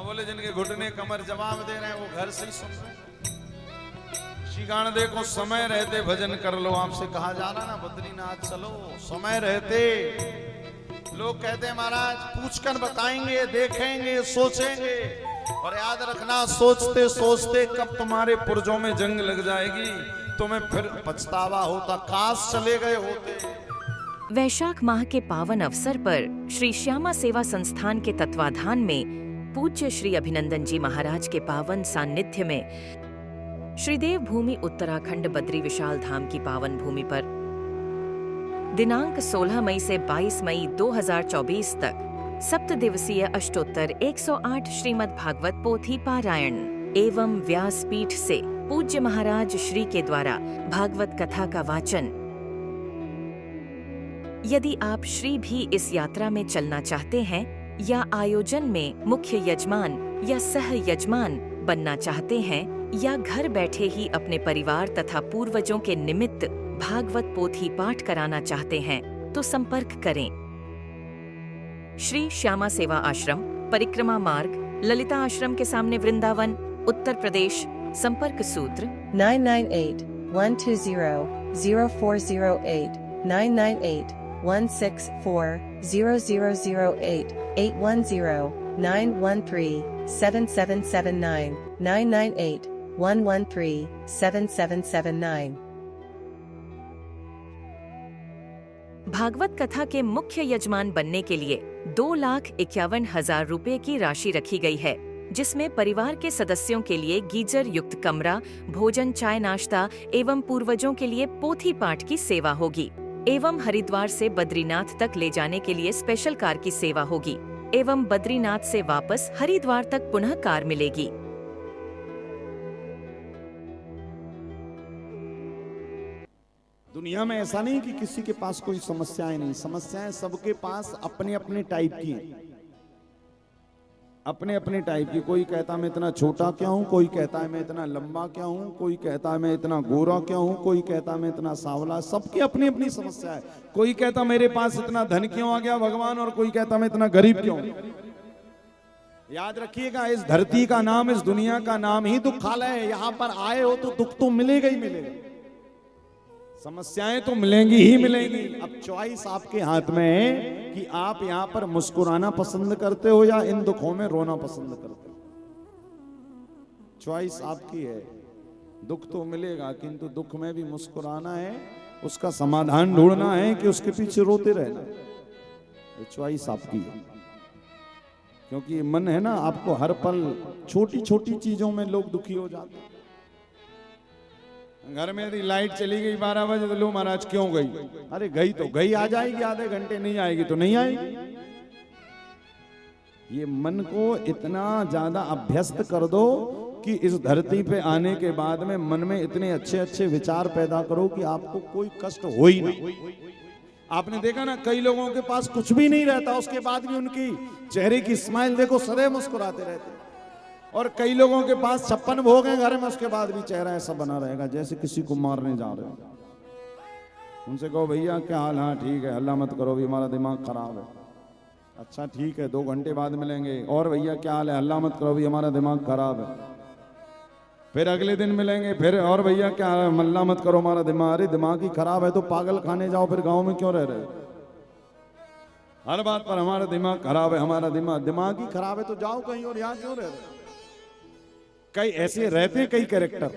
अब बोले जिनके घुटने कमर जवाब दे रहे हैं वो घर से ही सुन रहे हैं। ऋषिगण देखो समय रहते भजन कर लो, आपसे कहा जा रहा ना बद्रीनाथ चलो, समय रहते। लोग कहते हैं महाराज पूछकर बताएंगे, देखेंगे, सोचेंगे, और याद रखना सोचते सोचते कब तुम्हारे पुर्जों में जंग लग जाएगी, तुम्हें फिर पछतावा होता, काश चले गए होते। वैशाख माह के पावन अवसर पर श्री श्यामा सेवा संस्थान के तत्वाधान में पूज्य श्री अभिनंदन जी महाराज के पावन सान्निध्य में श्रीदेव भूमि उत्तराखंड बद्री विशाल धाम की पावन भूमि पर दिनांक 16 मई से 22 मई 2024 तक सप्त दिवसीय अष्टोत्तर 108 श्रीमद् भागवत पोथी पारायण एवं व्यासपीठ से पूज्य महाराज श्री के द्वारा भागवत कथा का वाचन। यदि आप श्री भी इस यात्रा में चलना चाहते हैं या आयोजन में मुख्य यजमान या सह यजमान बनना चाहते हैं या घर बैठे ही अपने परिवार तथा पूर्वजों के निमित्त भागवत पोथी पाठ कराना चाहते हैं तो संपर्क करें। श्री श्यामा सेवा आश्रम, परिक्रमा मार्ग, ललिता आश्रम के सामने, वृंदावन, उत्तर प्रदेश। संपर्क सूत्र 998-120-0408 998-164-0008 810-913-7779 998-113-7779। भागवत कथा के मुख्य यजमान बनने के लिए 2,51,000 रुपए की राशि रखी गई है, जिसमें परिवार के सदस्यों के लिए गीजर युक्त कमरा, भोजन, चाय, नाश्ता एवं पूर्वजों के लिए पोथी पाठ की सेवा होगी एवं हरिद्वार से बद्रीनाथ तक ले जाने के लिए स्पेशल कार की सेवा होगी एवं बद्रीनाथ से वापस हरिद्वार तक पुनः कार मिलेगी। दुनिया में ऐसा नहीं कि किसी के पास कोई समस्याएं नहीं, समस्याएं सबके पास अपने अपने टाइप की, अपने अपने टाइप की। कोई कहता मैं इतना छोटा क्या हूं, कोई कहता है मैं इतना लंबा क्या हूं, कोई कहता है मैं इतना गोरा क्या हूं, कोई कहता मैं इतना सांवला। सबकी अपनी अपनी समस्या है। कोई कहता मेरे पास इतना धन क्यों आ गया भगवान, और कोई कहता मैं इतना गरीब क्यों। याद रखिएगा, इस धरती का नाम, इस दुनिया का नाम ही दुखालय है। यहां पर आए हो तो दुख तो मिलेगा ही मिलेगा, समस्याएं तो मिलेंगी ही मिलेंगी। अब चॉइस आपके हाथ में है कि आप यहां पर मुस्कुराना पसंद करते हो या इन दुखों में रोना पसंद करते हो। चॉइस आपकी है। दुख तो मिलेगा, किंतु दुख में भी मुस्कुराना है, उसका समाधान ढूंढना है कि उसके पीछे रोते रहना। ये चॉइस आपकी है, क्योंकि ये मन है ना, आपको हर पल छोटी छोटी चीजों में लोग दुखी हो जाते हैं। घर में यदि लाइट चली गई 12 बजे तो लो महाराज क्यों गई, अरे गई तो गई, आ जाएगी आधे घंटे, नहीं आएगी तो नहीं आएगी। ये मन को इतना ज्यादा अभ्यस्त कर दो कि इस धरती पे आने के बाद में मन में इतने अच्छे अच्छे विचार पैदा करो कि आपको कोई कष्ट हो ही नहीं। आपने देखा ना, कई लोगों के पास कुछ भी नहीं रहता, उसके बाद भी उनकी चेहरे की स्माइल देखो, सदैव मुस्कुराते रहते। और कई लोगों के पास 56 भोग हैं घर में, उसके बाद भी चेहरा ऐसा बना रहेगा जैसे किसी को मारने जा रहे हो। उनसे कहो भैया क्या हाल, हाँ ठीक है, हल्ला मत करो, भी हमारा दिमाग खराब है। अच्छा ठीक है, 2 घंटे बाद मिलेंगे। और भैया क्या हाल है, हल्ला मत करो, भी हमारा दिमाग खराब है। फिर अगले दिन मिलेंगे, फिर और भैया क्या हाल है, हल्ला मत करो, हमारा दिमाग, अरे दिमाग ही खराब है तो पागल खाने जाओ, फिर गाँव में क्यों रह रहे हो। हर बात पर हमारा दिमाग खराब है, हमारा दिमाग ही खराब है तो जाओ कहीं और, यहाँ क्यों रह रहे हो। कई ऐसे रहते, कई कैरेक्टर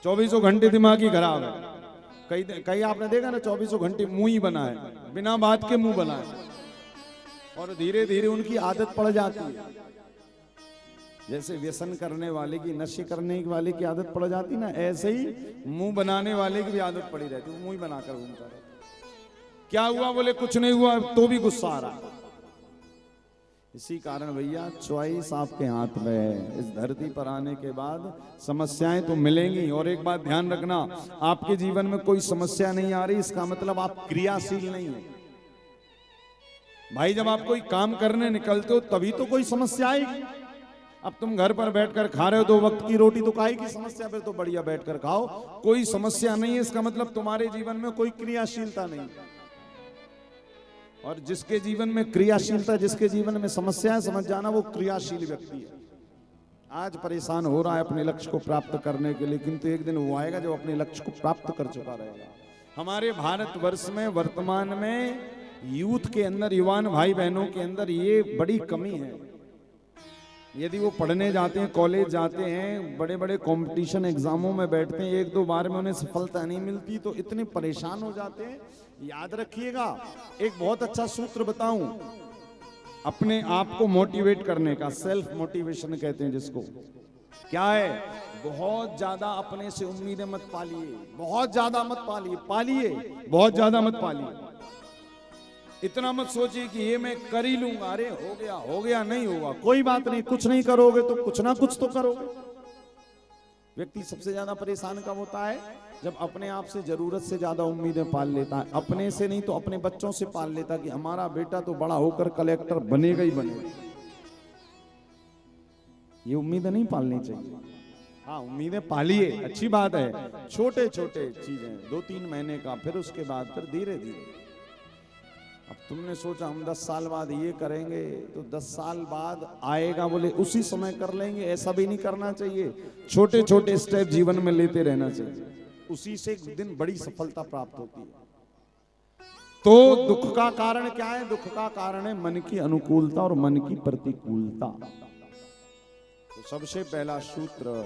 24 घंटे दिमाग ही खराब है। कई आपने देखा ना 24 घंटे मुंह ही बना है, बिना बात के मुंह बना है, और धीरे धीरे उनकी आदत पड़ जाती है। जैसे व्यसन करने वाले की, नशे करने वाले की आदत पड़ जाती ना, ऐसे ही मुंह बनाने वाले की भी आदत पड़ी रहती है, मुंह ही बनाकर घूमता रहता। क्या हुआ, बोले कुछ नहीं हुआ, तो भी गुस्सा आ रहा। इसी कारण भैया चॉइस आपके हाथ में है। इस धरती पर आने के बाद समस्याएं तो मिलेंगी, और एक बात ध्यान रखना, आपके जीवन में कोई समस्या नहीं आ रही इसका मतलब आप क्रियाशील नहीं है। भाई जब आप कोई काम करने निकलते हो तभी तो कोई समस्या आएगी। अब तुम घर पर बैठकर खा रहे हो 2 वक्त की रोटी, तो काहे की समस्या, फिर तो बढ़िया बैठकर खाओ, कोई समस्या नहीं है, इसका मतलब तुम्हारे जीवन में कोई क्रियाशीलता नहीं। और जिसके जीवन में क्रियाशीलता, जिसके जीवन में समस्याएं, समझ जाना वो क्रियाशील व्यक्ति है। आज परेशान हो रहा है अपने लक्ष्य को प्राप्त करने के लिए, किंतु एक दिन वो आएगा जब अपने लक्ष्य को प्राप्त कर चुका रहेगा। हमारे भारतवर्ष में वर्तमान में यूथ के अंदर, युवान भाई बहनों के अंदर ये बड़ी कमी है। यदि वो पढ़ने जाते हैं, कॉलेज जाते हैं, बड़े बड़े कंपटीशन एग्जामों में बैठते हैं, 1-2 बार में उन्हें सफलता नहीं मिलती तो इतने परेशान हो जाते हैं। याद रखिएगा, एक बहुत अच्छा सूत्र बताऊं अपने आप को मोटिवेट करने का, सेल्फ मोटिवेशन कहते हैं जिसको। क्या है? बहुत ज्यादा अपने से उम्मीदें मत पालिए, बहुत ज्यादा मत पालिए, बहुत ज्यादा मत पालिए। इतना मत सोचिए कि ये मैं कर ही लूंगा, अरे हो गया नहीं होगा, कोई बात नहीं, कुछ नहीं करोगे तो कुछ ना कुछ तो करोगे। व्यक्ति सबसे ज्यादा परेशान कब होता है? जब अपने आप से जरूरत से ज्यादा उम्मीदें पाल लेता है। अपने से नहीं तो अपने बच्चों से पाल लेता कि हमारा बेटा तो बड़ा होकर कलेक्टर बनेगा ही बनेगा। ये उम्मीदें नहीं पालनी चाहिए। हाँ, उम्मीदें पालिए, अच्छी बात है, छोटे छोटे चीजें, 2-3 महीने का, फिर उसके बाद फिर धीरे धीरे। अब तुमने सोचा हम 10 साल बाद ये करेंगे तो 10 साल बाद आएगा बोले उसी समय कर लेंगे, ऐसा भी नहीं करना चाहिए। छोटे छोटे स्टेप जीवन में लेते रहना चाहिए, उसी से एक दिन बड़ी सफलता प्राप्त होती है। तो दुख का कारण क्या है? दुख का कारण है मन की अनुकूलता और मन की प्रतिकूलता। तो सबसे पहला सूत्र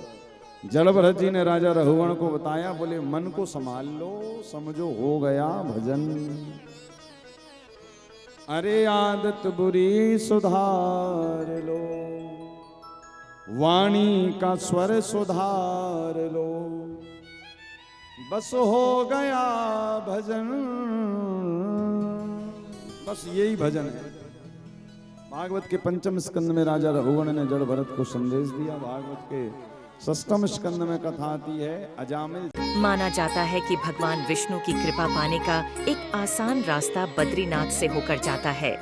जलभरत जी ने राजा रघुवंश को बताया, बोले मन को संभाल लो, समझो हो गया भजन। अरे आदत बुरी सुधार लो, वाणी का स्वर सुधार लो, बस हो गया भजन। बस यही भजन है। भागवत के 5वें स्कंद में राजा रघुवंश ने जलभरत को संदेश दिया। भागवत के 6वें स्कंद में कथा आती है अजामिल। माना जाता है कि भगवान विष्णु की कृपा पाने का एक आसान रास्ता बद्रीनाथ से होकर जाता है।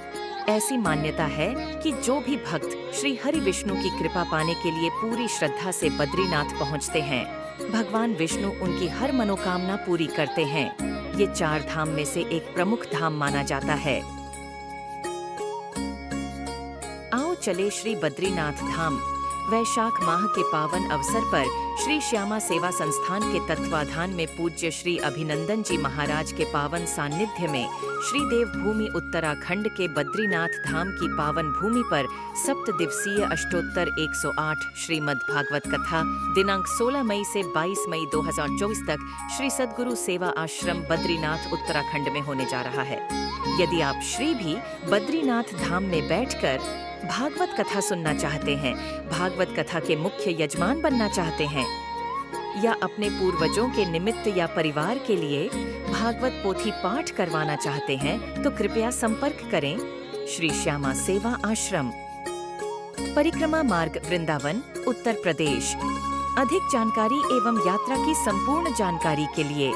ऐसी मान्यता है कि जो भी भक्त श्री हरि विष्णु की कृपा पाने के लिए पूरी श्रद्धा से बद्रीनाथ पहुंचते हैं, भगवान विष्णु उनकी हर मनोकामना पूरी करते हैं। ये 4 धाम में से एक प्रमुख धाम माना जाता है। आओ चले श्री बद्रीनाथ धाम। वैशाख माह के पावन अवसर पर श्री श्यामा सेवा संस्थान के तत्वाधान में पूज्य श्री अभिनंदन जी महाराज के पावन सानिध्य में श्री देव भूमि उत्तराखंड के बद्रीनाथ धाम की पावन भूमि पर 7 दिवसीय अष्टोत्तर 108 श्रीमद् भागवत कथा दिनांक 16 मई से 22 मई 2024 तक श्री सद्गुरु सेवा आश्रम बद्रीनाथ उत्तराखंड में होने जा रहा है। यदि आप श्री भी बद्रीनाथ धाम में बैठकर भागवत कथा सुनना चाहते हैं, भागवत कथा के मुख्य यजमान बनना चाहते हैं, या अपने पूर्वजों के निमित्त या परिवार के लिए भागवत पोथी पाठ करवाना चाहते हैं, तो कृपया संपर्क करें श्री श्यामा सेवा आश्रम, परिक्रमा मार्ग, वृंदावन, उत्तर प्रदेश। अधिक जानकारी एवं यात्रा की संपूर्ण जानकारी के लिए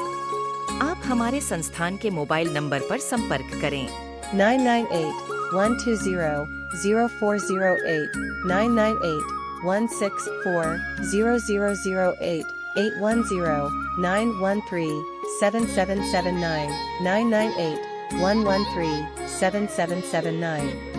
आप हमारे संस्थान के मोबाइल नंबर पर संपर्क करें 998-120-0408, 998-164-0008, 810-913-7779, 998-113-7779.